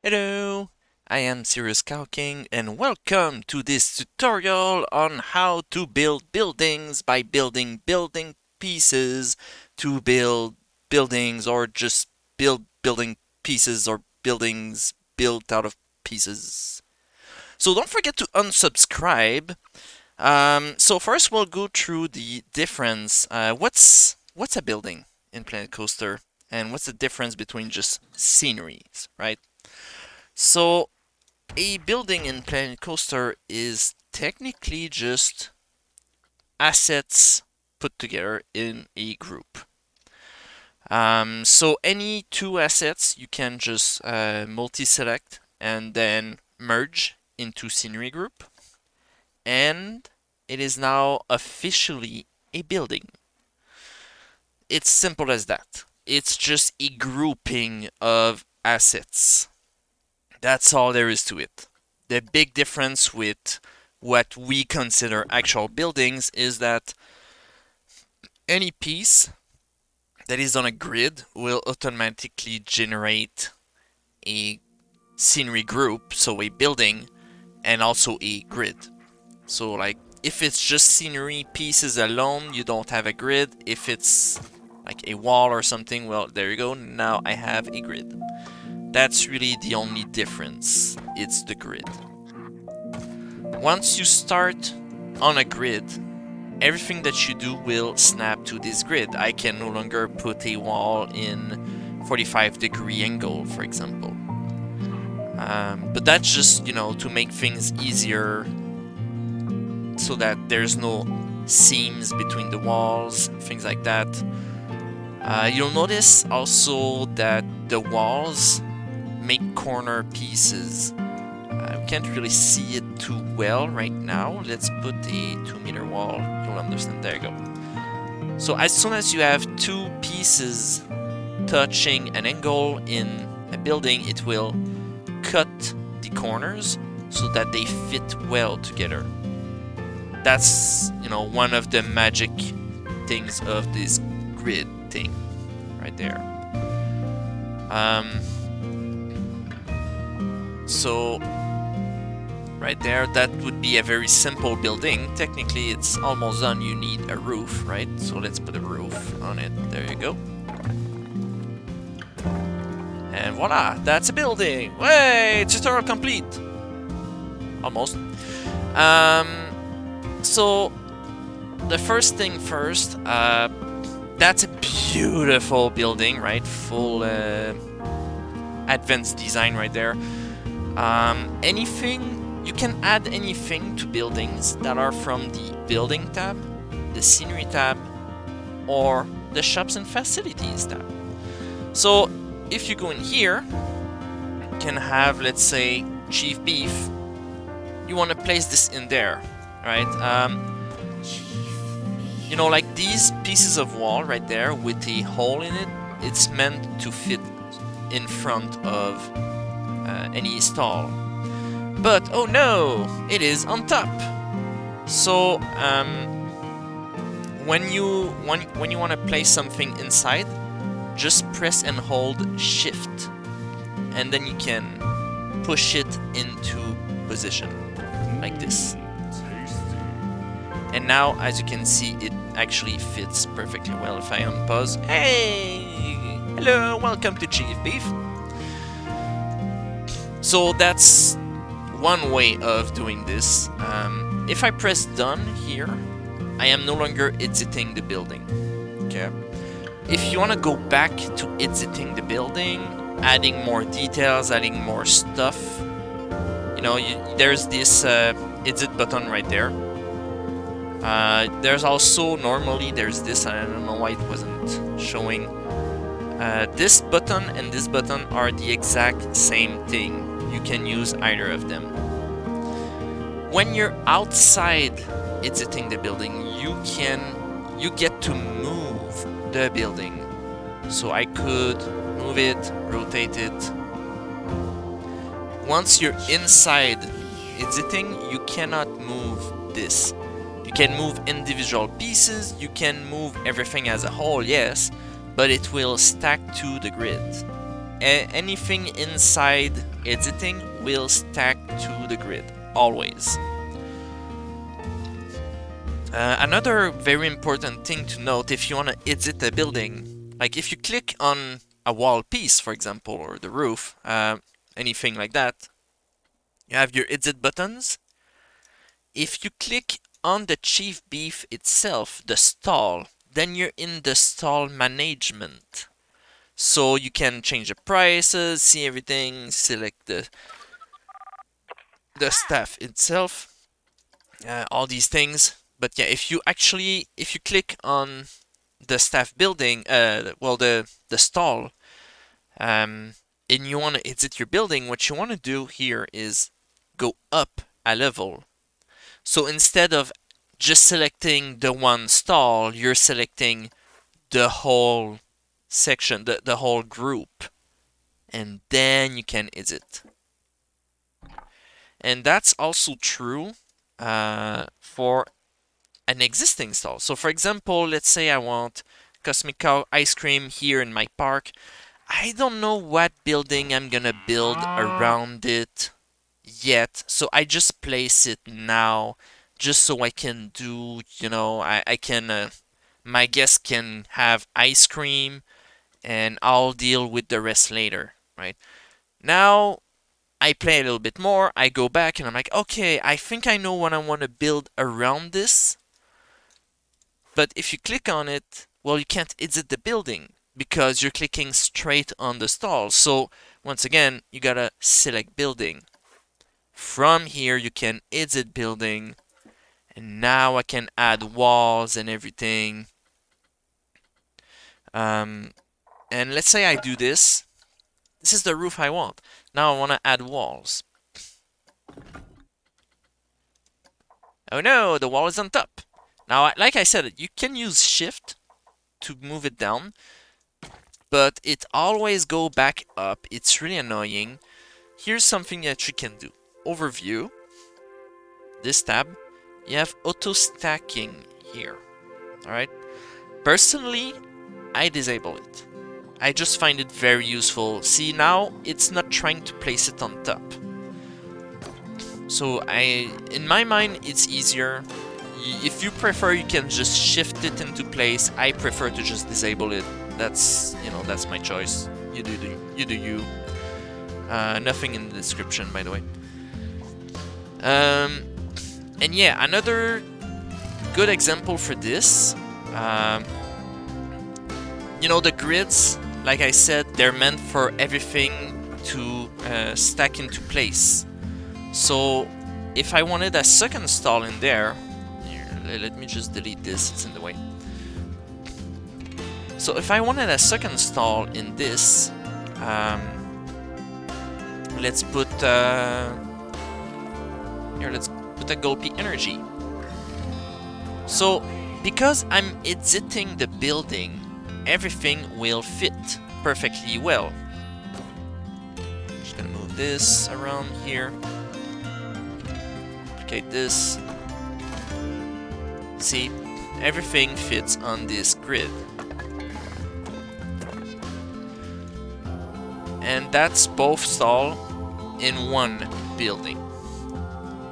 Hello, I am Serious Calking and welcome to this tutorial on how to build buildings by building building pieces to build buildings or just build building pieces or buildings built out of pieces. So don't forget to unsubscribe. So first we'll go through the difference. What's a building in Planet Coaster and what's the difference between just sceneries, right? So a building in Planet Coaster is technically just assets put together in a group. So any two assets you can just multi-select and then merge into scenery group, and it is now officially a building. It's simple as that. It's just a grouping of assets. That's all there is to it. The big difference with what we consider actual buildings is that any piece that is on a grid will automatically generate a scenery group, so a building, and also a grid. So like if it's just scenery pieces alone, you don't have a grid. If it's like a wall or something, well, there you go. Now I have a grid. That's really the only difference. It's the grid. Once you start on a grid, everything that you do will snap to this grid. I can no longer put a wall in 45-degree angle, for example. But that's just, to make things easier so that there's no seams between the walls, things like that. You'll notice also that the walls make corner pieces. We can't really see it too well right now. Let's put a 2-meter wall. You'll understand. There you go. So as soon as you have two pieces touching an angle in a building, it will cut the corners so that they fit well together. That's, one of the magic things of this grid thing right there. So right there, that would be a very simple building. Technically, it's almost done. You need a roof, right? So let's put a roof on it. There you go. And voila, that's a building. Way, tutorial complete. Almost. So the first thing first, that's a beautiful building, right? Full advanced design right there. You can add anything to buildings that are from the building tab, the scenery tab, or the shops and facilities tab. So if you go in here, you can have, let's say, Chief Beef. You want to place this in there, right? Like these pieces of wall right there with a hole in it, it's meant to fit in front of any stall. But oh no, it is on top. So when you want to place something inside, just press and hold Shift, and then you can push it into position like this. And now, as you can see, it actually fits perfectly well. If I unpause, hey, hello, welcome to Chief Beef. So that's one way of doing this. If I press done here, I am no longer exiting the building. Okay. If you want to go back to exiting the building, adding more details, adding more stuff, there's this exit button right there. There's also, normally there's this, I don't know why it wasn't showing. This button and this button are the exact same thing. You can use either of them. When you're outside exiting the building, you get to move the building. So I could move it, rotate it. Once you're inside exiting, you cannot move this. You can move individual pieces, you can move everything as a whole, yes, but it will stack to the grid. anything inside editing will stack to the grid, always. Another very important thing to note if you want to edit a building, like if you click on a wall piece, for example, or the roof, anything like that, you have your edit buttons. If you click on the chief beef itself, the stall, then you're in the stall management. So you can change the prices, see everything, select the staff itself, all these things. But yeah, if you click on the staff building, well, the stall, and you want to edit your building, what you want to do here is go up a level. So instead of just selecting the one stall, you're selecting the whole section, the whole group, and then you can edit. And that's also true for an existing stall. So for example, let's say I want Cosmic Cow ice cream here in my park. I don't know what building I'm gonna build around it yet, so I just place it now just so I can do, I can, my guests can have ice cream and I'll deal with the rest later, right? Now I play a little bit more, I go back and I'm like, okay, I think I know what I want to build around this. But if you click on it, well, you can't edit the building because you're clicking straight on the stall. So once again, you gotta select building. From here, you can edit building. And now I can add walls and everything. And let's say I do this. This is the roof I want. Now I want to add walls. Oh no, the wall is on top. Now, like I said, you can use shift to move it down, but it always go back up. It's really annoying. Here's something that you can do. Overview. This tab. You have auto stacking here. Alright. Personally, I disable it. I just find it very useful. See, now it's not trying to place it on top. So in my mind, it's easier. If you prefer, you can just shift it into place. I prefer to just disable it. That's my choice. You do you. Nothing in the description, by the way. And yeah, another good example for this. The grids, like I said, they're meant for everything to stack into place. So if I wanted a second stall in there, here, let me just delete this, it's in the way. So if I wanted a second stall in this, let's put here, let's put a gold P energy. So because I'm editing the building, everything will fit perfectly well. Just gonna move this around here. Duplicate this. See, everything fits on this grid. And that's both stall in one building.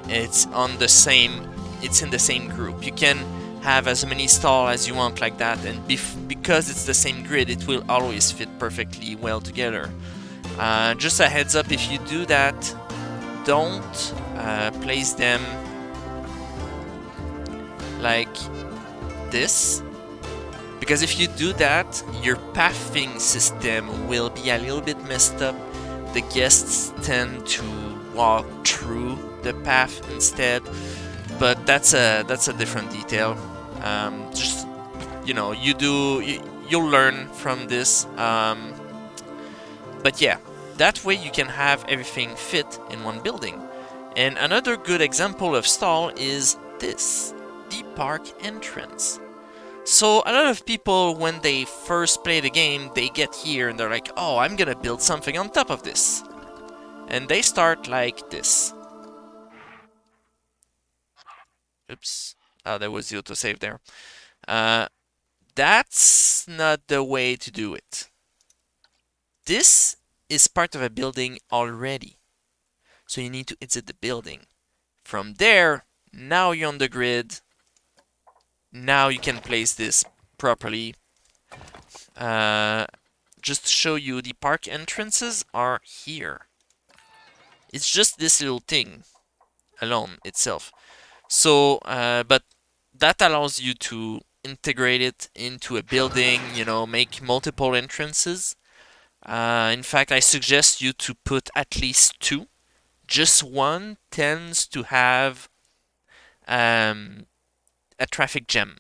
It's in the same group. You can have as many stalls as you want like that, and because it's the same grid, it will always fit perfectly well together. Just a heads up, if you do that, don't place them like this, because if you do that, your pathing system will be a little bit messed up. The guests tend to walk through the path instead, but that's a different detail. Just you'll learn from this. But yeah, that way you can have everything fit in one building. And another good example of stall is this, the park entrance. So a lot of people, when they first play the game, they get here and they're like, oh, I'm gonna build something on top of this. And they start like this. Oops. Oh, there was the autosave there. That's not the way to do it. This is part of a building already. So you need to exit the building. From there, now you're on the grid. Now you can place this properly. Just to show you, the park entrances are here. It's just this little thing alone itself. So, but that allows you to integrate it into a building, you know, make multiple entrances. In fact, I suggest you to put at least two. Just one tends to have a traffic jam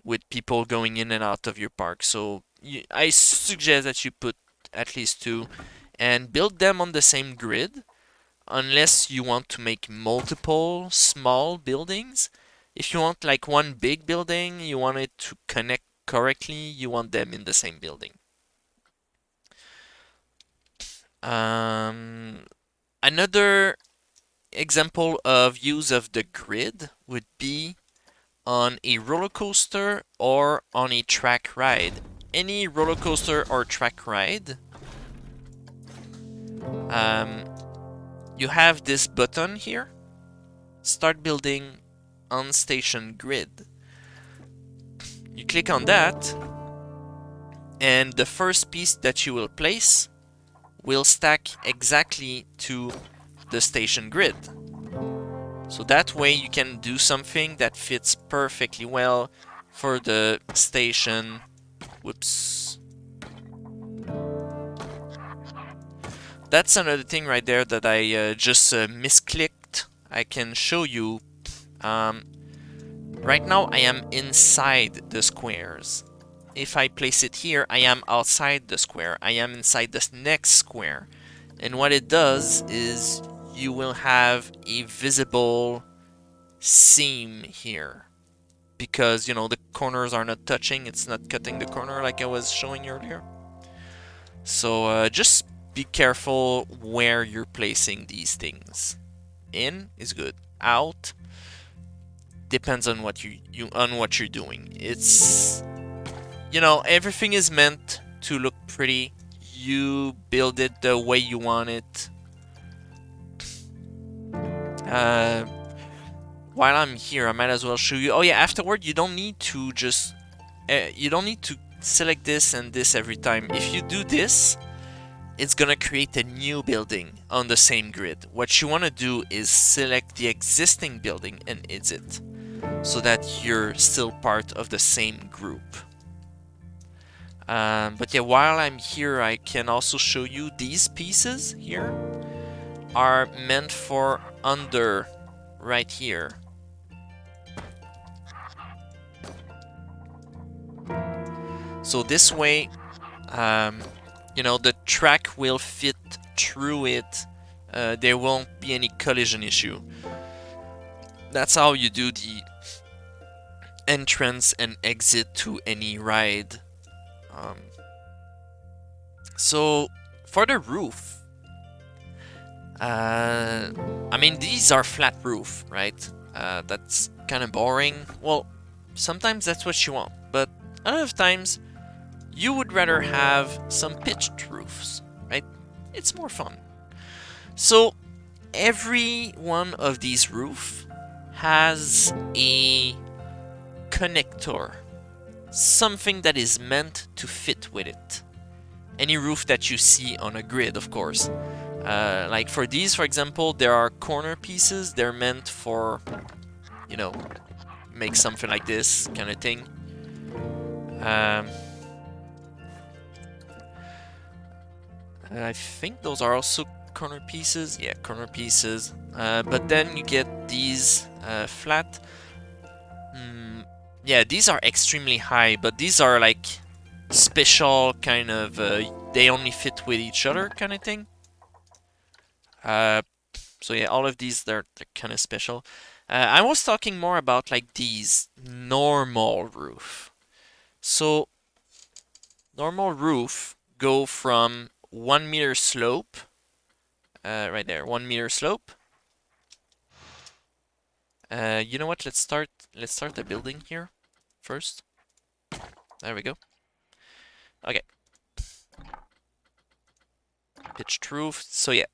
with people going in and out of your park. So I suggest that you put at least two and build them on the same grid, unless you want to make multiple small buildings. If you want like one big building, you want it to connect correctly, you want them in the same building. Another example of use of the grid would be on a roller coaster or on a track ride. Any roller coaster or track ride, you have this button here, start building on station grid. You click on that, and the first piece that you will place will stack exactly to the station grid. So that way you can do something that fits perfectly well for the station. Whoops. That's another thing right there that I just misclicked. I can show you. Right now I am inside the squares. If I place it here, I am outside the square. I am inside this next square. And what it does is you will have a visible seam here. Because, you know, the corners are not touching. It's not cutting the corner like I was showing earlier. So just be careful where you're placing these things. In is good. Out depends on what you're doing. It's, you know, everything is meant to look pretty. You build it the way you want it. While I'm here, I might as well show you. Oh yeah, afterward, you don't need to just you don't need to select this and this every time. If you do this, it's gonna create a new building on the same grid. What you want to do is select the existing building and exit, so that you're still part of the same group. But yeah, while I'm here, I can also show you these pieces here are meant for under right here. So this way, you know, the track will fit through it. There won't be any collision issue. That's how you do the entrance and exit to any ride. So for the roof, I mean, these are flat roof, right? That's kind of boring. Well, sometimes that's what you want, but other times you would rather have some pitched roofs, right? It's more fun. So every one of these roofs has a connector, something that is meant to fit with it. Any roof that you see on a grid, of course. Like for these, for example, there are corner pieces. They're meant for, you know, make something like this kind of thing. I think those are also corner pieces. Yeah, corner pieces. But then you get these flat. Yeah, these are extremely high, but these are like special kind of, they only fit with each other kind of thing. So yeah, all of these, they're kind of special. I was talking more about like these normal roof. So normal roof go from 1 meter slope, right there, 1 meter slope. You know what? Let's start the building here first. There we go. Okay. pitched roof. So yeah,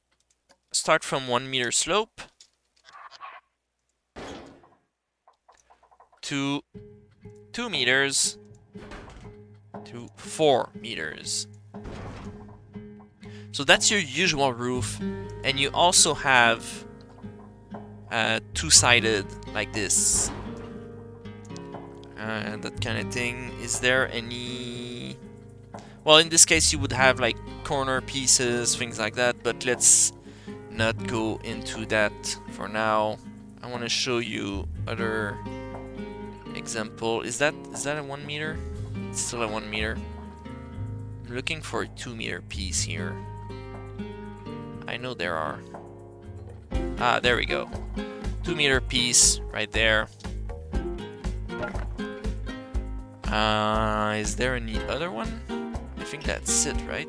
start from 1 meter slope to 2 meters to 4 meters. So that's your usual roof, and you also have two-sided like this. That kind of thing. Is there any... Well, in this case you would have like corner pieces, things like that, but let's not go into that for now. I want to show you other example. Is that a 1 meter? It's still a 1 meter. I'm looking for a 2 meter piece here. I know there are. Ah, there we go. 2 meter piece right there. Is there any other one? I think that's it, right?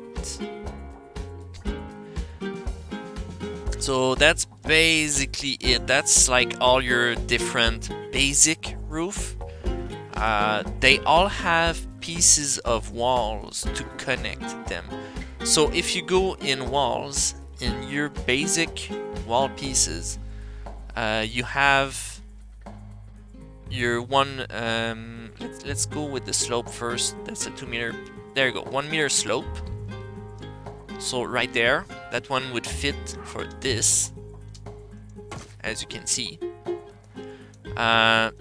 So that's basically it. That's like all your different basic roof. They all have pieces of walls to connect them. So if you go in walls, in your basic wall pieces, you have your one... let's go with the slope first. That's a 2 meter... There you go, 1 meter slope. So right there, that one would fit for this, as you can see. I'm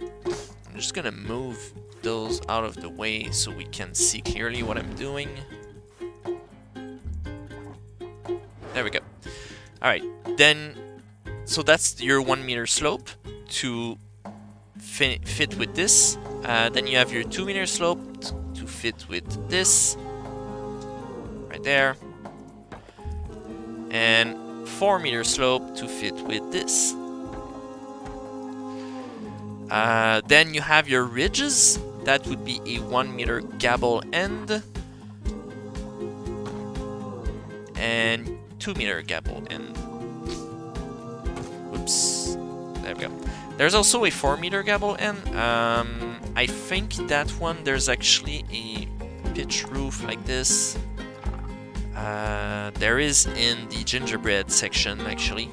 just gonna move those out of the way so we can see clearly what I'm doing. There we go. Alright, then, so that's your 1 meter slope to fit with this. Then you have your 2 meter slope to fit with this. Right there. And 4 meter slope to fit with this. Then you have your ridges. That would be a 1 meter gable end. And 2 meter gable end. Oops. There we go. There's also a 4 meter gable end. I think that one, there's actually a pitch roof like this. There is in the gingerbread section, actually.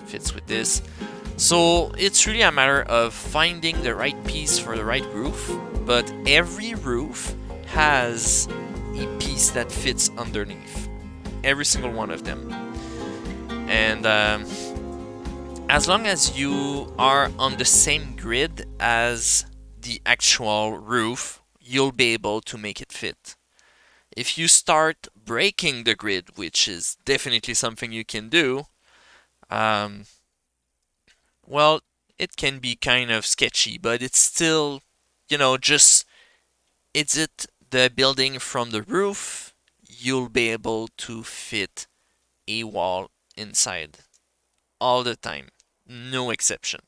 Fits with this. So it's really a matter of finding the right piece for the right roof, but every roof has a piece that fits underneath. Every single one of them. And as long as you are on the same grid as the actual roof, you'll be able to make it fit. If you start breaking the grid, which is definitely something you can do, well, it can be kind of sketchy, but it's still, you know, just exit the building from the roof, you'll be able to fit a wall inside all the time, no exception.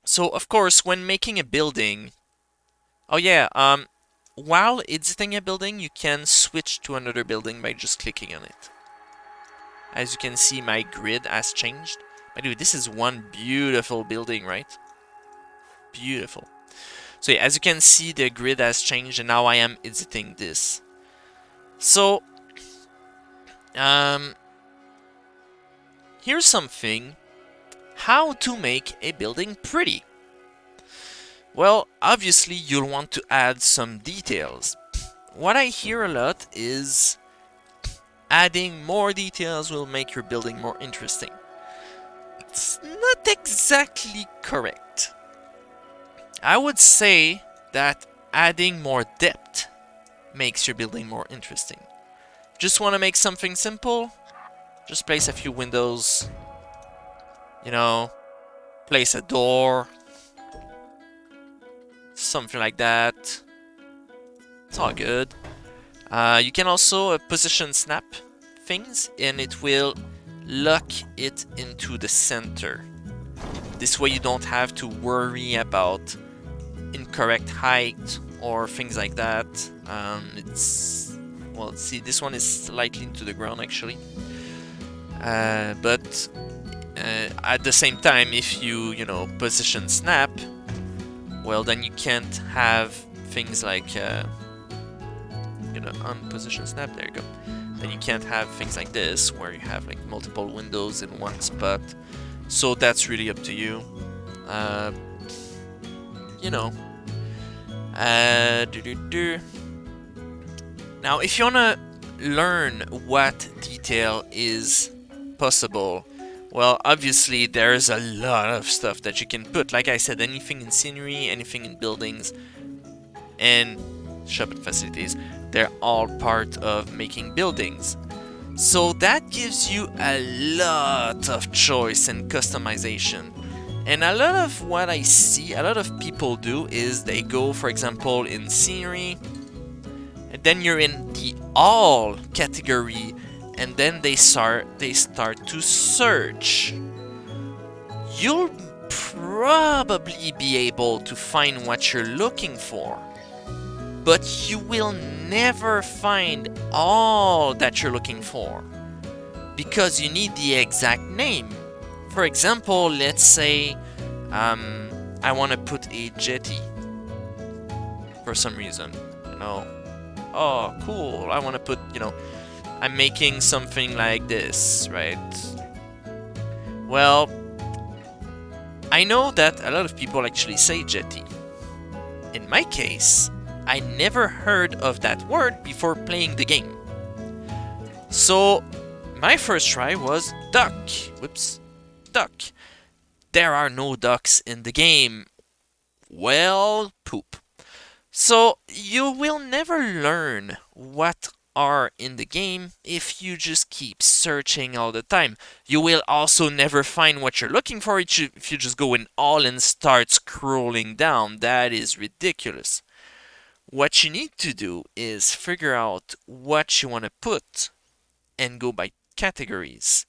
So of course, when making a building, oh yeah, while exiting a building, you can switch to another building by just clicking on it. As you can see, my grid has changed. By the way, this is one beautiful building, right? Beautiful. So yeah, as you can see, the grid has changed, and now I am exiting this. So, here's something. How to make a building pretty. Well, obviously, you'll want to add some details. What I hear a lot is adding more details will make your building more interesting. It's not exactly correct. I would say that adding more depth makes your building more interesting. Just want to make something simple? Just place a few windows. You know, place a door. Something like that. It's all good. You can also position snap things, and it will lock it into the center. This way you don't have to worry about incorrect height or things like that. Well, see, this one is slightly into the ground actually. But at the same time, if you position snap, well, then you can't have things like gonna unposition snap. There you go. Then you can't have things like this where you have like multiple windows in one spot. So that's really up to you. You know. Now, if you wanna learn what detail is possible, well, obviously there's a lot of stuff that you can put. Like I said, anything in scenery, anything in buildings, and shopping facilities, they're all part of making buildings. So that gives you a lot of choice and customization. And a lot of what I see, a lot of people do is they go, for example, in scenery, and then you're in the all category, and then they start to search. You'll probably be able to find what you're looking for, but you will never find all that you're looking for because you need the exact name. For example, let's say I want to put a jetty for some reason, you know. Oh, cool, I want to put, you know, I'm making something like this, right? Well, I know that a lot of people actually say jetty. In my case, I never heard of that word before playing the game. So, my first try was duck. Whoops, duck. There are no ducks in the game. Well, poop. So, you will never learn what are in the game if you just keep searching all the time. You will also never find what you're looking for if you just go in all and start scrolling down. That is ridiculous. What you need to do is figure out what you want to put and go by categories.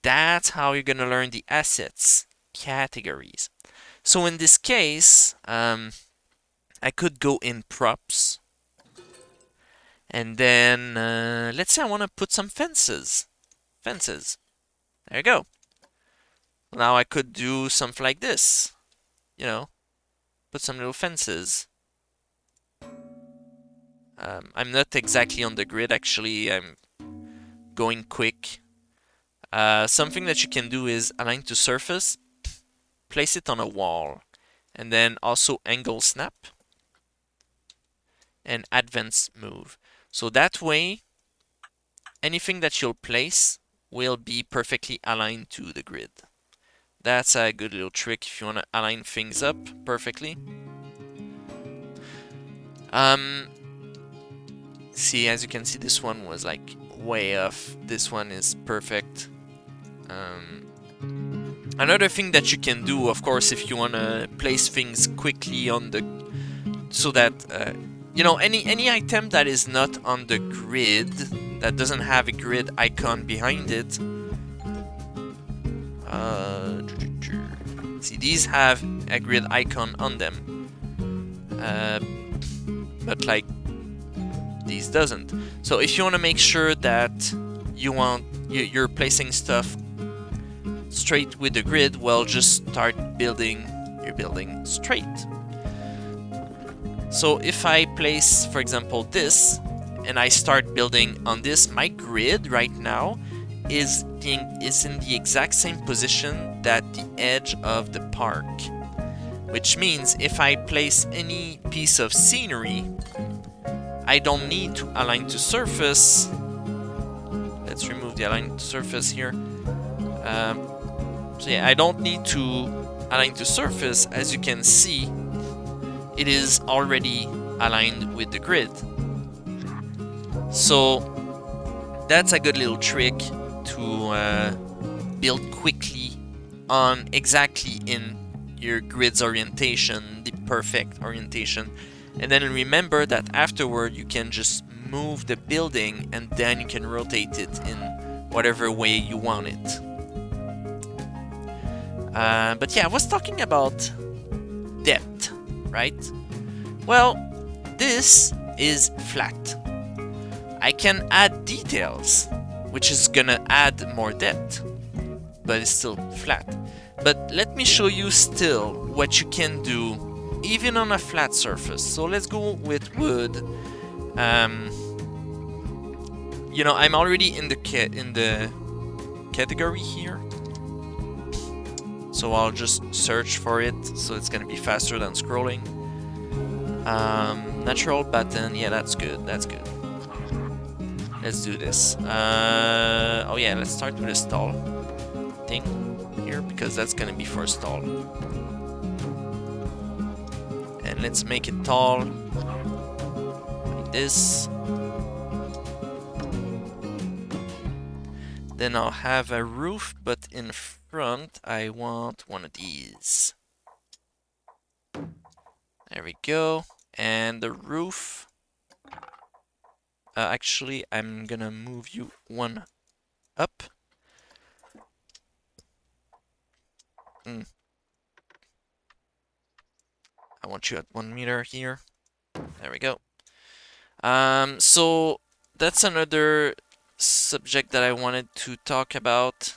That's how you're going to learn the assets, categories. So in this case, I could go in props. And then, let's say I want to put some fences. Fences. There you go. Now I could do something like this. You know, put some little fences. I'm not exactly on the grid, actually. I'm going quick. Something that you can do is align to surface, place it on a wall, and then also angle snap and advance move. So that way, anything that you'll place will be perfectly aligned to the grid. That's a good little trick if you want to align things up perfectly. See, as you can see, this one was like way off. This one is perfect. Another thing that you can do, of course, if you want to place things quickly on the, so that you know, any item that is not on the grid, that doesn't have a grid icon behind it. See, these have a grid icon on them, but like these doesn't. So if you want to make sure that you're placing stuff straight with the grid, well, just start building your building straight. So if I place, for example, this, and I start building on this, my grid right now is in the exact same position that the edge of the park. Which means if I place any piece of scenery, I don't need to align to surface. Let's remove the align to surface here. So yeah, I don't need to align to surface. As you can see, it is already aligned with the grid. So that's a good little trick to build quickly on exactly in your grid's orientation, the perfect orientation. And then remember that afterward you can just move the building and then you can rotate it in whatever way you want it. But yeah, I was talking about depth, right? Well, this is flat. I can add details, which is gonna add more depth, but it's still flat. But let me show you still what you can do even on a flat surface. So let's go with wood. you know, I'm already in the category here, so I'll just search for it, so it's gonna be faster than scrolling. Natural button, yeah, that's good, that's good. Let's do this. Oh yeah, let's start with a stall thing here, because that's gonna be for a stall. And let's make it tall, like this. Then I'll have a roof, but in front I want one of these. There we go. And the roof, actually I'm gonna move you one up. I want you at 1 meter here. There we go. So that's another subject that I wanted to talk about.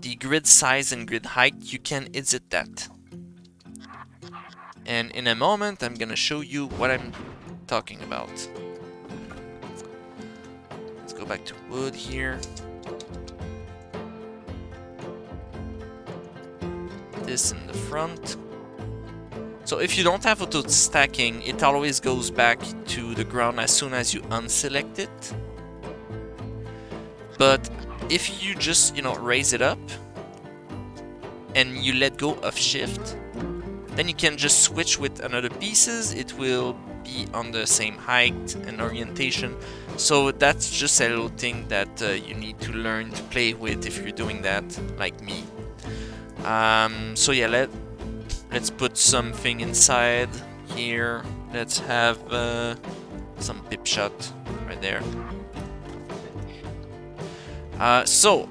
The grid size and grid height, you can edit that. And in a moment, I'm gonna show you what I'm talking about. Let's go back to wood here. This in the front. So if you don't have auto stacking, it always goes back to the ground as soon as you unselect it. But if you just, you know, raise it up and you let go of shift, then you can just switch with another pieces. It will be on the same height and orientation. So that's just a little thing that you need to learn to play with if you're doing that, like me. So yeah, let's put something inside here. Let's have some pip shot right there. So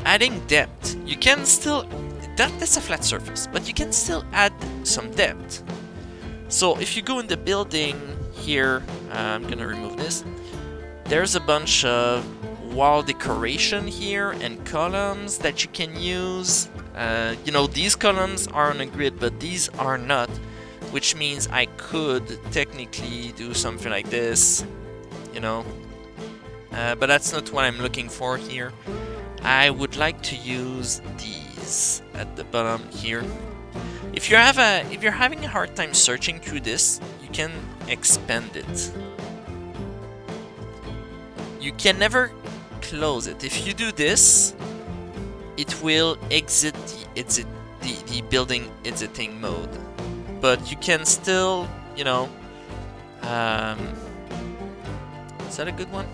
adding depth, you can still, that's a flat surface, but you can still add some depth. So if you go in the building here, I'm gonna remove this. There's a bunch of wall decoration here and columns that you can use. You know, these columns are on a grid, but these are not, which means I could technically do something like this, you know, but that's not what I'm looking for here. I would like to use these at the bottom here. If you're having a hard time searching through this, you can expand it. You can never close it. If you do this, it will exit the building exiting mode, but you can still, you know, is that a good one?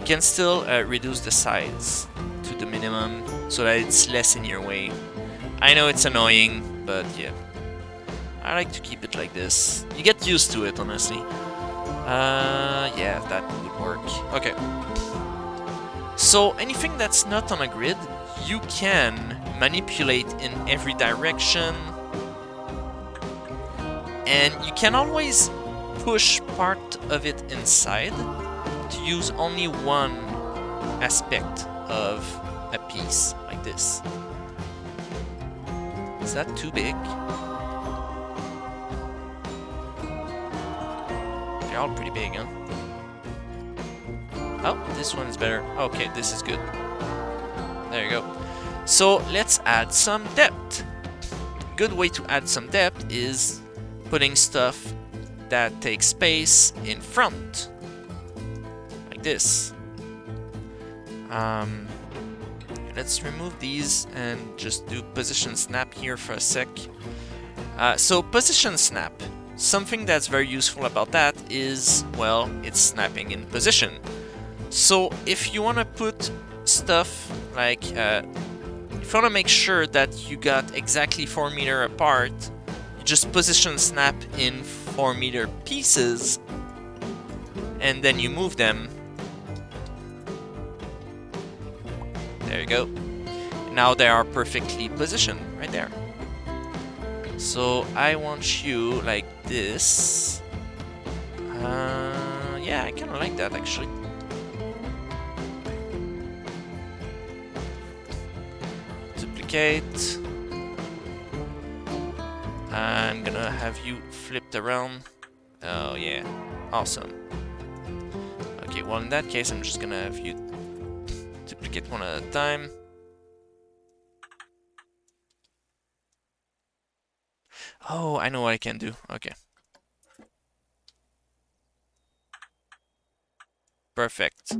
You can still reduce the size to the minimum so that it's less in your way. I know it's annoying, but yeah, I like to keep it like this. You get used to it, honestly. Yeah, that would work. Okay. So anything that's not on a grid, you can manipulate in every direction, and you can always push part of it inside to use only one aspect of a piece, like this. Is that too big? They're all pretty big, huh? Oh, this one is better. Okay, this is good. There you go. So let's add some depth. Good way to add some depth is putting stuff that takes space in front, like this. Let's remove these and just do position snap here for a sec. So position snap, something that's very useful about that is, well, it's snapping in position. So if you want to put stuff like, if you want to make sure that you got exactly 4 meters apart, you just position snap in 4 meter pieces, and then you move them. There you go. Now they are perfectly positioned right there. So I want you like this. Yeah, I kind of like that actually. Duplicate. I'm gonna have you flipped around. Oh yeah, awesome. Okay, well in that case I'm just gonna have you duplicate one at a time. Oh, I know what I can do. Okay. Perfect.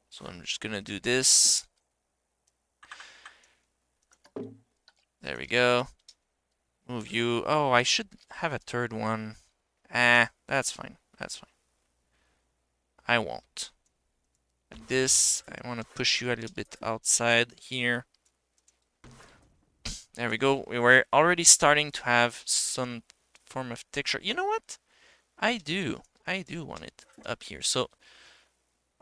So I'm just gonna do this. There we go. Move you. Oh, I should have a third one. That's fine. That's fine. I won't. Like this. I want to push you a little bit outside here. There we go. We were already starting to have some form of texture. You know what? I do want it up here. So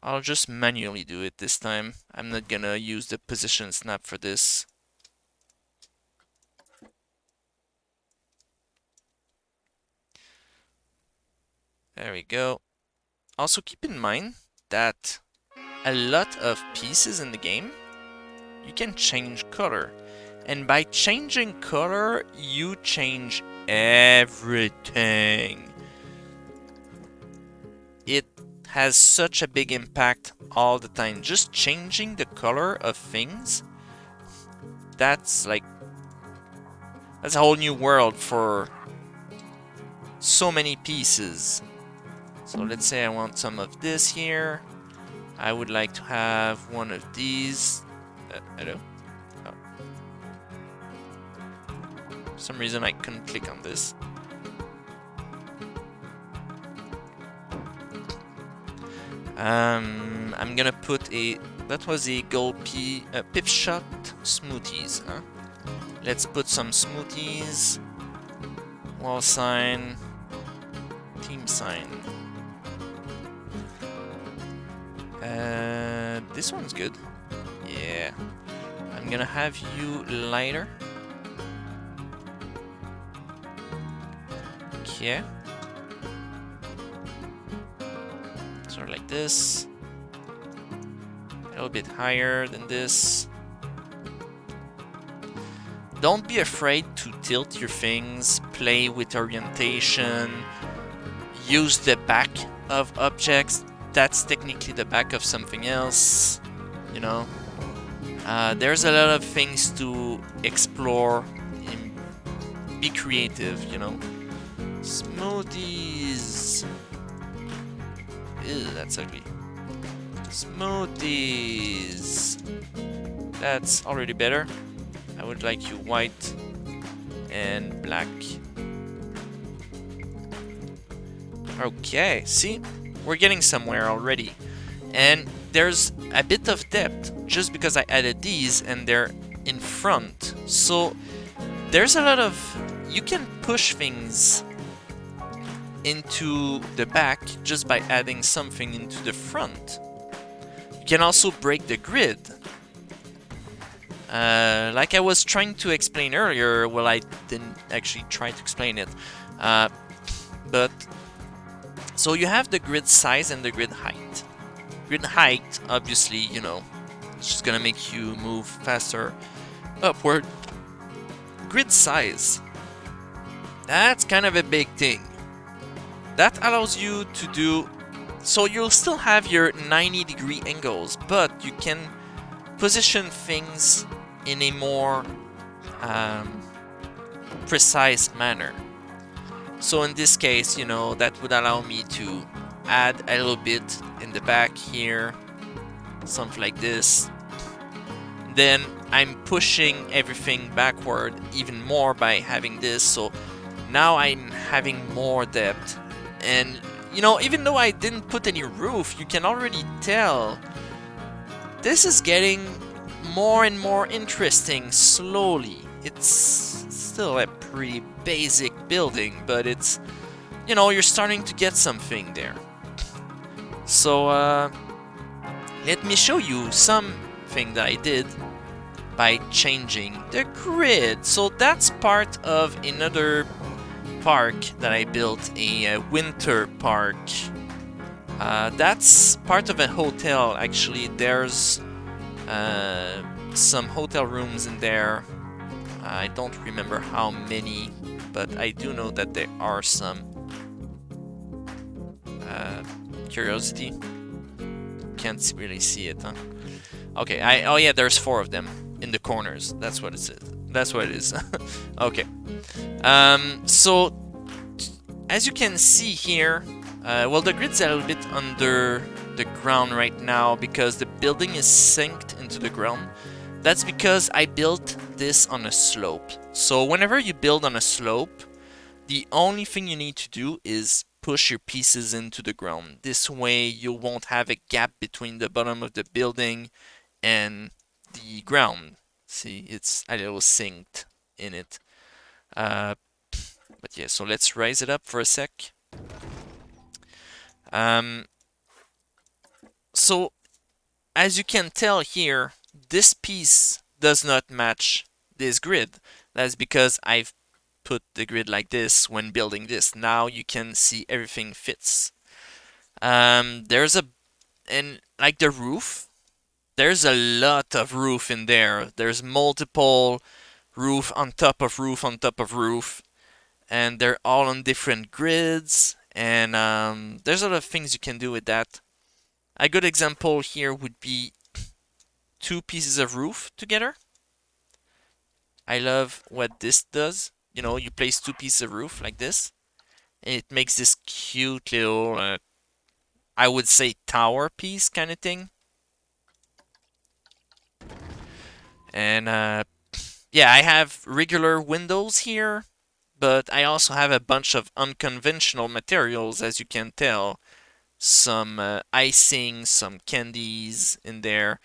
I'll just manually do it this time. I'm not gonna use the position snap for this. There we go. Also keep in mind that a lot of pieces in the game, you can change color. And by changing color, you change everything. It has such a big impact all the time. Just changing the color of things, that's a whole new world for so many pieces. So let's say I want some of this here. I would like to have one of these. Hello? Oh. For some reason I couldn't click on this. I'm gonna put that was a gold pip shot smoothies, huh? Let's put some smoothies. Wall sign. Team sign. This one's good. Yeah. I'm gonna have you lighter. Okay. Sort of like this. A little bit higher than this. Don't be afraid to tilt your things, play with orientation, use the back of objects. That's technically the back of something else, you know. There's a lot of things to explore and be creative, you know. Smoothies. Ew, that's ugly. Smoothies. That's already better. I would like you white and black. Okay, see? We're getting somewhere already. And there's a bit of depth just because I added these and they're in front. So there's a lot of... You can push things into the back just by adding something into the front. You can also break the grid. Like I was trying to explain earlier, well, I didn't actually try to explain it. But so you have the grid size and the grid height. Grid height, obviously, you know, it's just gonna make you move faster upward. Grid size, that's kind of a big thing. That allows you to do, so you'll still have your 90-degree angles, but you can position things in a more precise manner. So in this case, you know, that would allow me to add a little bit in the back here, something like this. Then I'm pushing everything backward even more by having this, so now I'm having more depth. And, you know, even though I didn't put any roof, you can already tell this is getting more and more interesting slowly. It's still a pretty basic building, but it's, you know, you're starting to get something there. So let me show you something that I did by changing the grid. So that's part of another park that I built, a winter park. That's part of a hotel, actually. There's some hotel rooms in there. I don't remember how many, but I do know that there are some. Curiosity. can't really see it, huh? Okay, oh yeah, there's 4 of them in the corners. That's what it is. That's what it is. Okay. So as you can see here, well, the grid's a little bit under the ground right now because the building is synced into the ground. That's because I built this on a slope. So whenever you build on a slope, the only thing you need to do is push your pieces into the ground. This way you won't have a gap between the bottom of the building and the ground. See, it's a little synced in it. But yeah, so let's raise it up for a sec. So as you can tell here, this piece does not match this grid. That's because I've put the grid like this when building this. Now you can see everything fits. There's and like the roof, there's a lot of roof in there. There's multiple roof on top of roof on top of roof, and they're all on different grids, and there's a lot of things you can do with that. A good example here would be 2 pieces of roof together. I love what this does. You know, you place 2 pieces of roof like this, and it makes this cute little, I would say, tower piece kind of thing. And yeah, I have regular windows here, but I also have a bunch of unconventional materials, as you can tell. Some icing, some candies in there.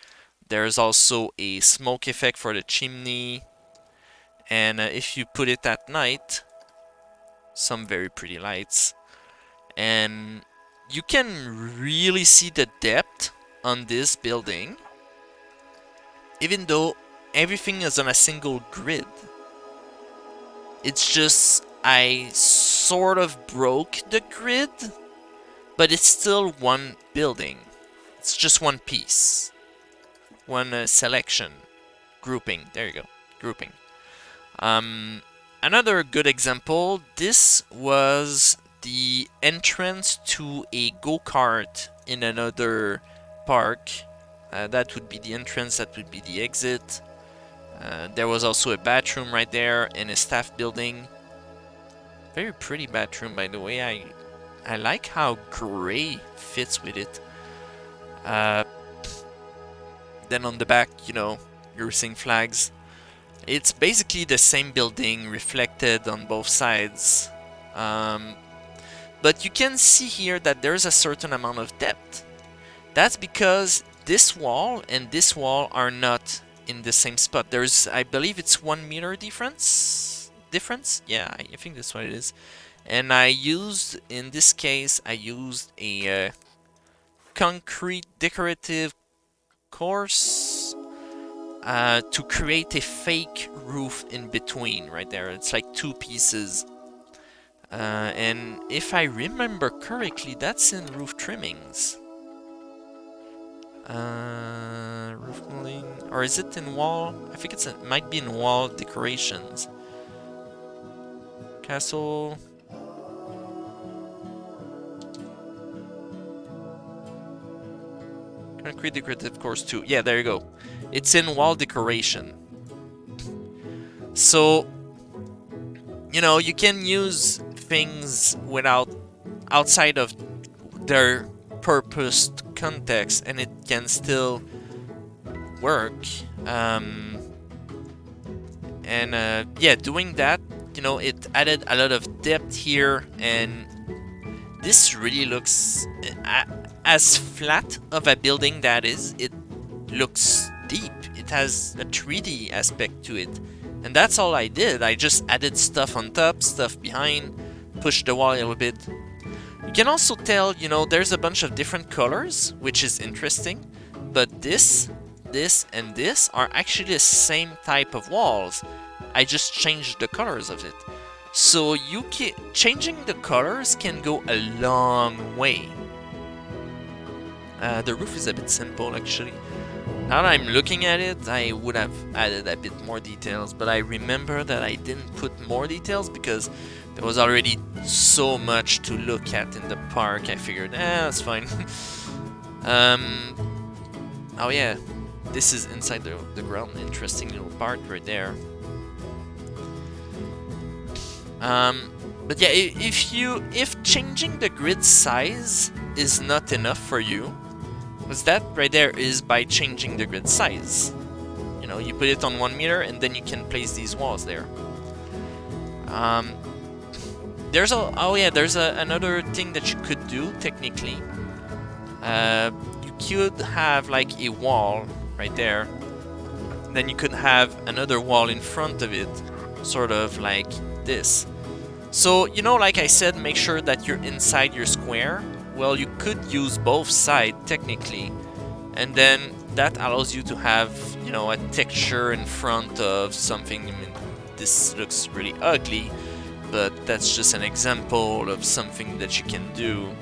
There's also a smoke effect for the chimney. And if you put it at night, some very pretty lights. And you can really see the depth on this building, even though everything is on a single grid. It's just I sort of broke the grid, but it's still one building. It's just one piece. One selection. Grouping. There you go. Grouping. Another good example, this was the entrance to a go-kart in another park. That would be the entrance, that would be the exit. There was also a bathroom right there and a staff building. Very pretty bathroom, by the way. I like how gray fits with it. Then on the back, you know, you're seeing flags. It's basically the same building reflected on both sides. But you can see here that there's a certain amount of depth. That's because this wall and this wall are not in the same spot. There's, I believe it's 1 meter difference? Yeah, I think that's what it is. And I used, in this case, I used a concrete decorative course to create a fake roof in between right there. It's like 2 pieces. And if I remember correctly, that's in roof trimmings. Roof molding, or is it in wall? I think it might be in wall decorations. Castle. Concrete decorative course 2. Yeah, there you go. It's in wall decoration. So, you know, you can use things outside of their purposed context, and it can still work. Yeah, doing that, you know, it added a lot of depth here, and this really looks, as flat of a building that is, it looks deep. It has a 3D aspect to it. And that's all I did. I just added stuff on top, stuff behind, pushed the wall a little bit. You can also tell, you know, there's a bunch of different colors, which is interesting. But this, and this are actually the same type of walls. I just changed the colors of it. So changing the colors can go a long way. The roof is a bit simple, actually. Now that I'm looking at it, I would have added a bit more details, but I remember that I didn't put more details because there was already so much to look at in the park. I figured, that's fine. Oh yeah, this is inside the ground. Interesting little part right there. But yeah, if changing the grid size is not enough for you, because that right there is by changing the grid size. You know, you put it on 1 meter and then you can place these walls there. There's another thing that you could do technically. You could have like a wall right there. Then you could have another wall in front of it, sort of like this. So, you know, like I said, make sure that you're inside your square. Well, you could use both sides technically, and then that allows you to have, you know, a texture in front of something. I mean, this looks really ugly, but that's just an example of something that you can do.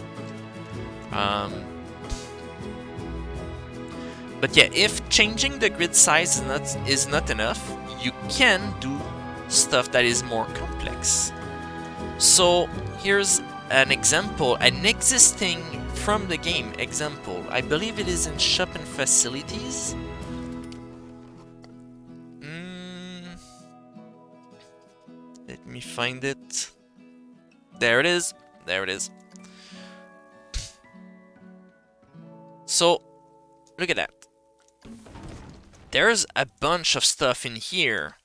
But yeah, if changing the grid size is not enough, you can do stuff that is more complex. So here's an example, an existing from the game example. I believe it is in shop and facilities. Let me find it. There it is. There it is. So look at that. There's a bunch of stuff in here.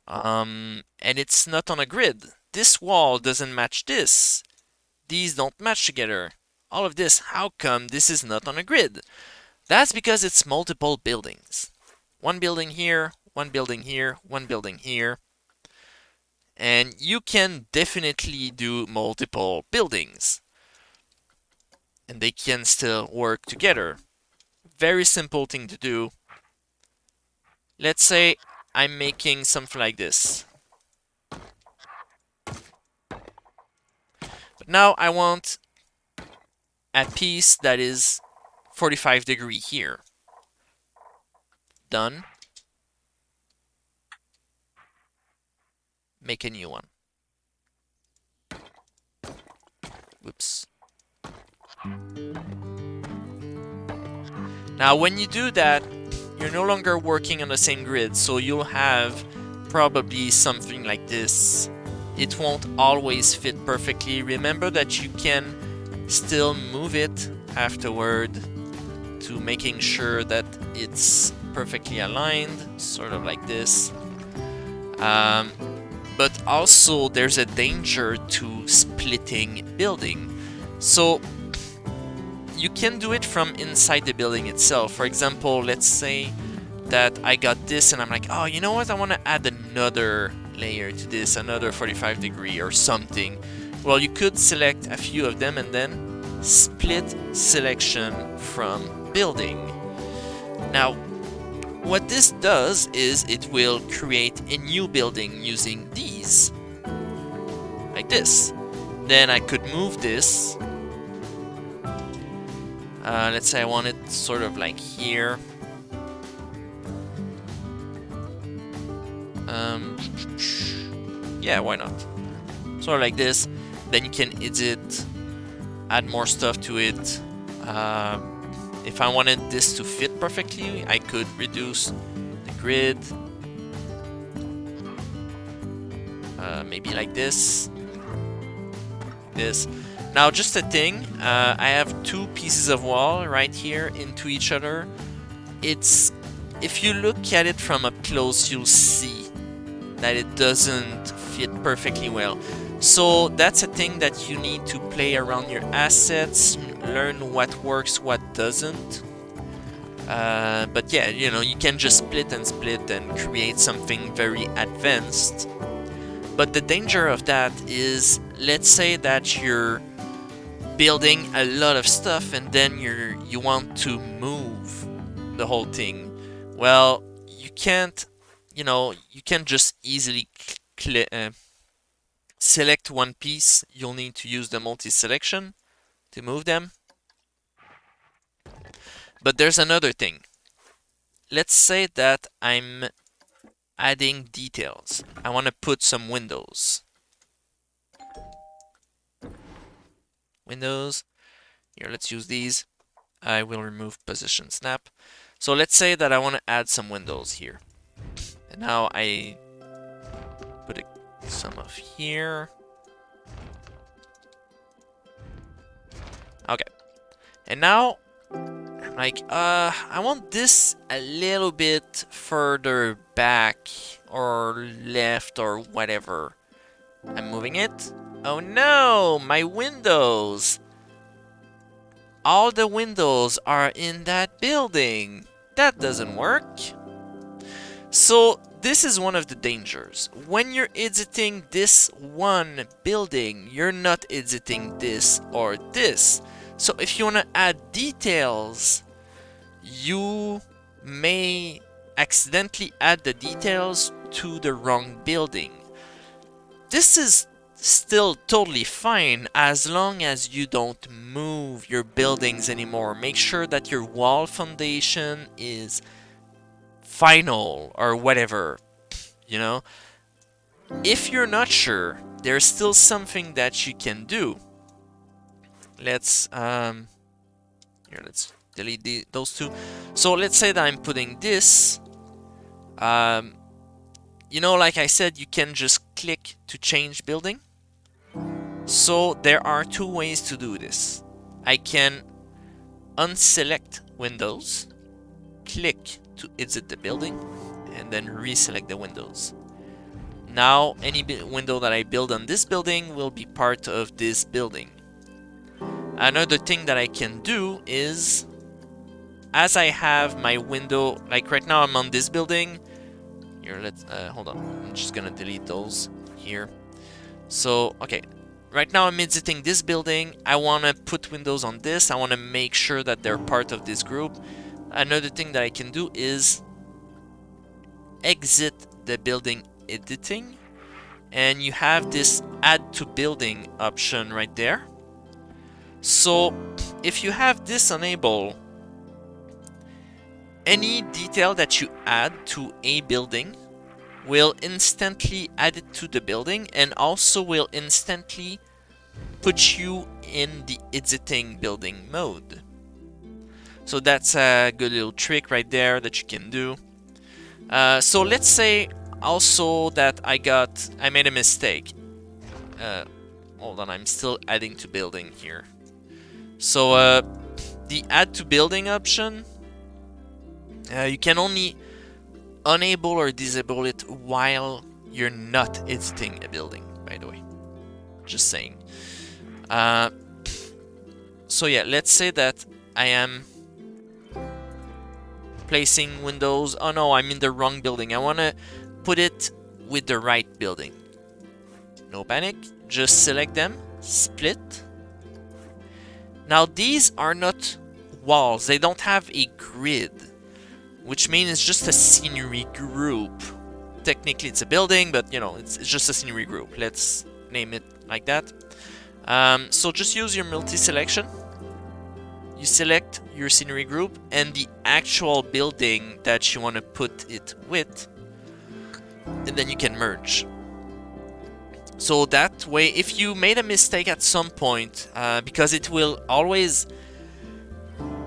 And it's not on a grid. This wall doesn't match this. These don't match together. All of this, how come this is not on a grid? That's because it's multiple buildings. One building here, one building here, one building here. And you can definitely do multiple buildings. And they can still work together. Very simple thing to do. Let's say I'm making something like this. But now I want a piece that is 45 degree here. Done. Make a new one. Whoops. Now when you do that, you're no longer working on the same grid, so you'll have probably something like this. It won't always fit perfectly. Remember that you can still move it afterward to making sure that it's perfectly aligned, sort of like this. But also there's a danger to splitting building. So you can do it from inside the building itself. For example, let's say that I got this and I'm like, oh, you know what? I want to add another layer to this, another 45 degree or something. Well, you could select a few of them and then split selection from building. Now, what this does is it will create a new building using these, like this. Then I could move this. Let's say I want it sort of like here. Yeah, why not? Sort of like this. Then you can edit, add more stuff to it. If I wanted this to fit perfectly, I could reduce the grid. Maybe like this. This. Now, just a thing, I have two pieces of wall right here into each other. If you look at it from up close, you'll see that it doesn't fit perfectly well. So that's a thing that you need to play around your assets, learn what works, what doesn't. But yeah, you know, you can just split and create something very advanced. But the danger of that is, let's say that you're building a lot of stuff and then you want to move the whole thing. Well, you can't, you know, you can't just easily select one piece. You'll need to use the multi-selection to move them. But there's another thing. Let's say that I'm adding details. I want to put some windows. Windows. Here, let's use these. I will remove position snap. So let's say that I want to add some windows here. And now I put some of here. Okay. And now I'm like, I want this a little bit further back or left or whatever. I'm moving it. Oh no, my windows. All the windows are in that building. That doesn't work. So this is one of the dangers. When you're editing this one building, you're not editing this or this. So if you want to add details, you may accidentally add the details to the wrong building. This is still totally fine as long as you don't move your buildings anymore. Make sure that your wall foundation is final or whatever, you know. If you're not sure, there's still something that you can do. Let's let's delete those two. So let's say that I'm putting this. You know, like I said, you can just click to change building. So there are two ways to do this. I can unselect windows, click to exit the building, and then reselect the windows. Now any window that I build on this building will be part of this building. Another thing that I can do is, as I have my window, like right now I'm on this building. Here, let's hold on. I'm just gonna delete those here. So okay, right now I'm exiting this building. I want to put windows on this. I want to make sure that they're part of this group. Another thing that I can do is exit the building editing, and you have this add to building option right there. So if you have this enabled, any detail that you add to a building will instantly add it to the building and also will instantly put you in the editing building mode. So that's a good little trick right there that you can do. So let's say also that I made a mistake. Hold on, I'm still adding to building here. So the add to building option, you can only enable or disable it while you're not editing a building, by the way. Just saying. So yeah, let's say that I am placing windows. Oh no, I'm in the wrong building. I want to put it with the right building. No panic. Just select them, split. Now these are not walls. They don't have a grid, which means it's just a scenery group. Technically it's a building, but you know, it's just a scenery group. Let's name it like that. So just use your multi-selection. You select your scenery group and the actual building that you want to put it with, and then you can merge. So that way, if you made a mistake at some point, because it will always,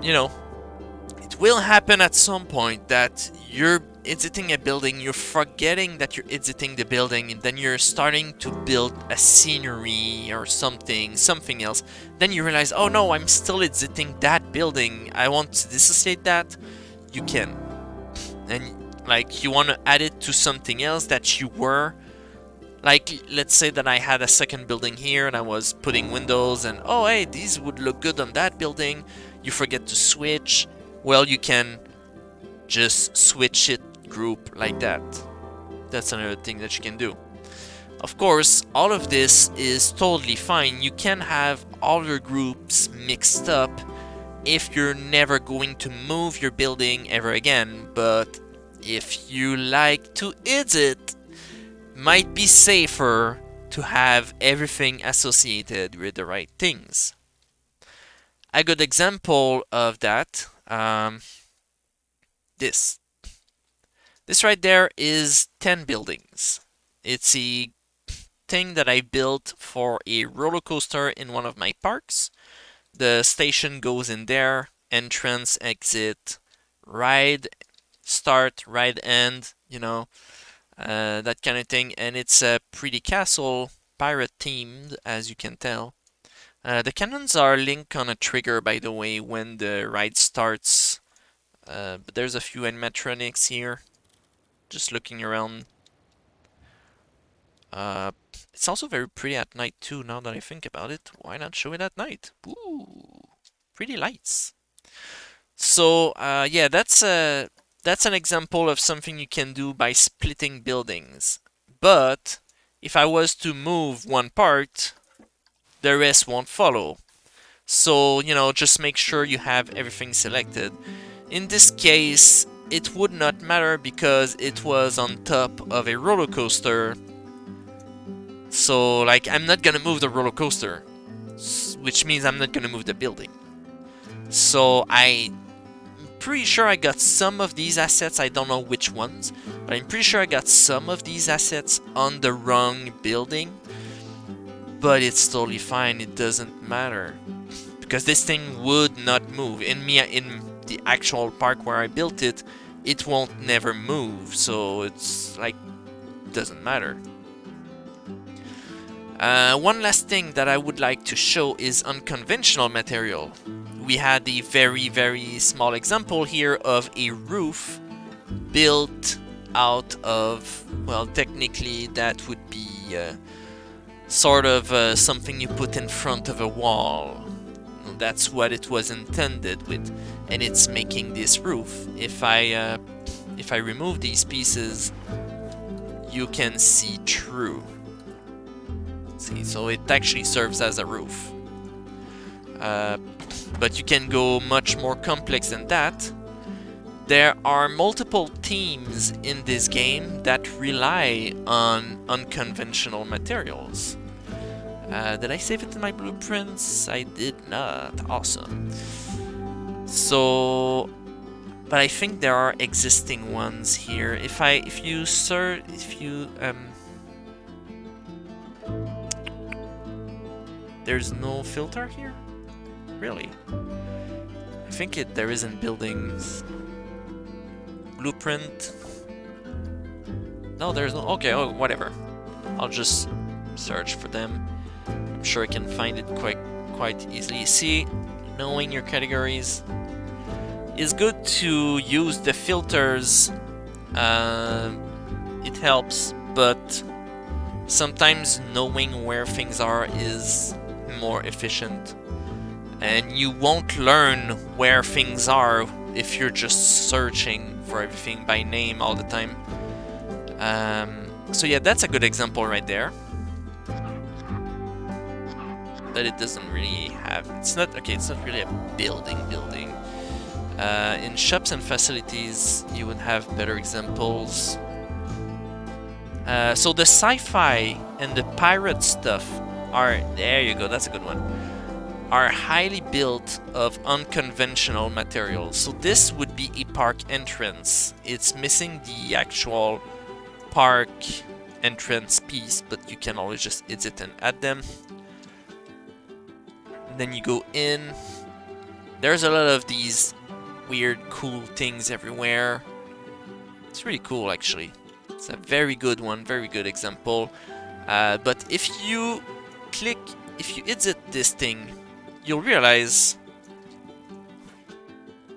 you know, it will happen at some point that you're editing a building, you're forgetting that you're editing the building, and then you're starting to build a scenery or something else. Then you realize, oh no, I'm still editing that building. I want to dissociate that. You can. And like you want to add it to something else that you were. Like, let's say that I had a second building here and I was putting windows and, oh hey, these would look good on that building. You forget to switch. Well, you can just switch it group like that. That's another thing that you can do. Of course, all of this is totally fine. You can have all your groups mixed up if you're never going to move your building ever again. But if you like to edit, might be safer to have everything associated with the right things. A good example of that, this right there is 10 buildings. It's a thing that I built for a roller coaster in one of my parks. The station goes in there entrance, exit, ride, start, ride, end, you know, that kind of thing. And it's a pretty castle, pirate themed, as you can tell. The cannons are linked on a trigger, by the way, when the ride starts. But there's a few animatronics here. Just looking around. Uh, it's also very pretty at night too, now that I think about it. Why not show it at night? Ooh, pretty lights. So, yeah, that's an example of something you can do by splitting buildings. But if I was to move one part, the rest won't follow. So, you know, just make sure you have everything selected. In this case, it would not matter because it was on top of a roller coaster. So, like, I'm not gonna move the roller coaster, which means I'm not gonna move the building. So, I'm pretty sure I got some of these assets, I don't know which ones, but I'm pretty sure I got some of these assets on the wrong building. But it's totally fine, it doesn't matter. Because this thing would not move. In the actual park where I built it, it won't never move, so it's like, doesn't matter. One last thing that I would like to show is unconventional material. We had the very, very small example here of a roof built out of, well, technically that would be sort of something you put in front of a wall. That's what it was intended with, and it's making this roof. If I remove these pieces, you can see through. See, so it actually serves as a roof. But you can go much more complex than that. There are multiple themes in this game that rely on unconventional materials. Did I save it in my blueprints? I did not. Awesome. So, but I think there are existing ones here. If you there's no filter here? Really? I think there is in buildings. Blueprint. No, there's no. Okay, oh, whatever. I'll just search for them. I'm sure I can find it quite easily. See, knowing your categories is good to use the filters. It helps, but sometimes knowing where things are is more efficient. And you won't learn where things are if you're just searching for everything by name all the time. So yeah, that's a good example right there. But it doesn't really have... It's not really a building. In shops and facilities, you would have better examples. So the sci-fi and the pirate stuff are... There you go, that's a good one. Are highly built of unconventional materials. So this would be a park entrance. It's missing the actual park entrance piece, but you can always just edit and add them. And then you go in. There's a lot of these weird, cool things everywhere. It's really cool, actually. It's a very good one, very good example. But if you edit this thing, you'll realize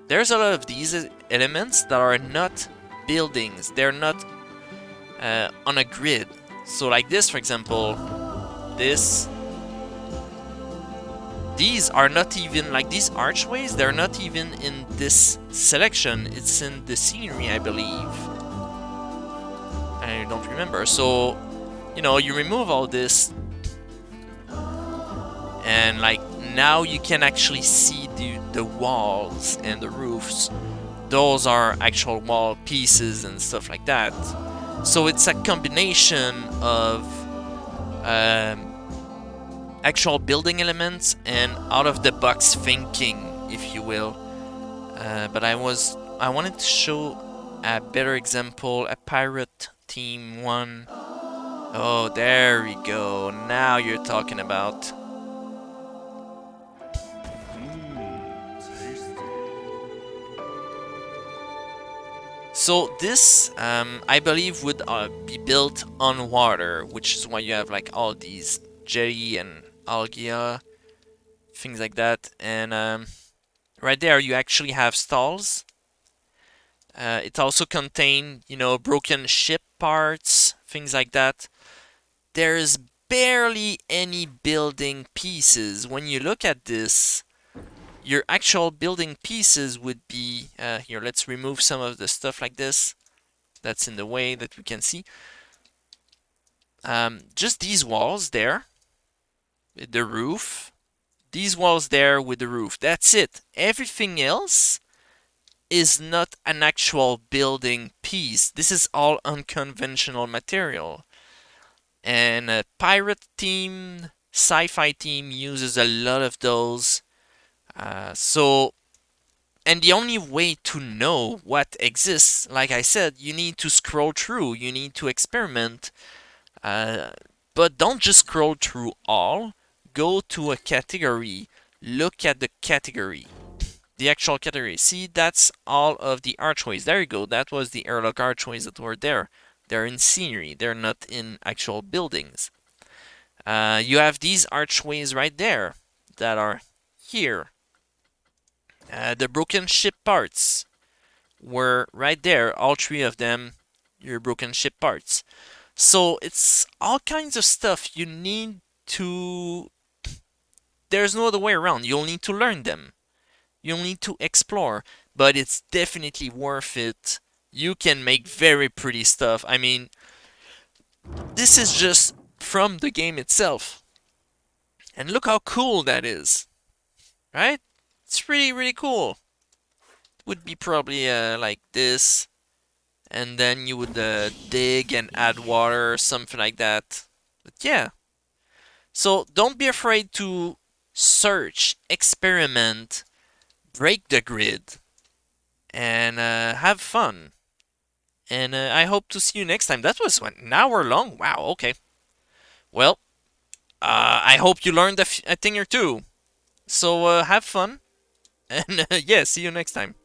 there's a lot of these elements that are not buildings. They're not on a grid. So like this, for example, these are not even, like these archways, they're not even in this selection. It's in the scenery, I believe. I don't remember. So, you know, you remove all this, and like now you can actually see the walls and the roofs. Those are actual wall pieces and stuff like that. So it's a combination of actual building elements and out-of-the-box thinking, if you will. But I wanted to show a better example, a pirate team one. Oh, there we go. Now you're talking about. So this, I believe, would be built on water, which is why you have like all these jelly and algae, things like that. And right there, you actually have stalls. It also contains, broken ship parts, things like that. There's barely any building pieces. When you look at this, your actual building pieces would be here. Let's remove some of the stuff like this that's in the way that we can see. Just these walls there, with the roof. These walls there with the roof. That's it. Everything else is not an actual building piece. This is all unconventional material. And a pirate team, sci-fi team uses a lot of those. And the only way to know what exists, like I said, you need to scroll through, you need to experiment. But don't just scroll through all. Go to a category, look at the category, the actual category. See, that's all of the archways. There you go. That was the airlock archways that were there. They're in scenery. They're not in actual buildings. You have these archways right there that are here. The broken ship parts were right there. All three of them, your broken ship parts. So it's all kinds of stuff you need to. There's no other way around. You'll need to learn them. You'll need to explore, but it's definitely worth it. You can make very pretty stuff. I mean, this is just from the game itself. And look how cool that is, right? It's really, really cool. It would be probably like this, and then you would dig and add water or something like that. But yeah. So don't be afraid to search, experiment, break the grid, and have fun. And I hope to see you next time. That was an hour long. Wow, okay. Well, I hope you learned a thing or two. So have fun. And yeah, see you next time.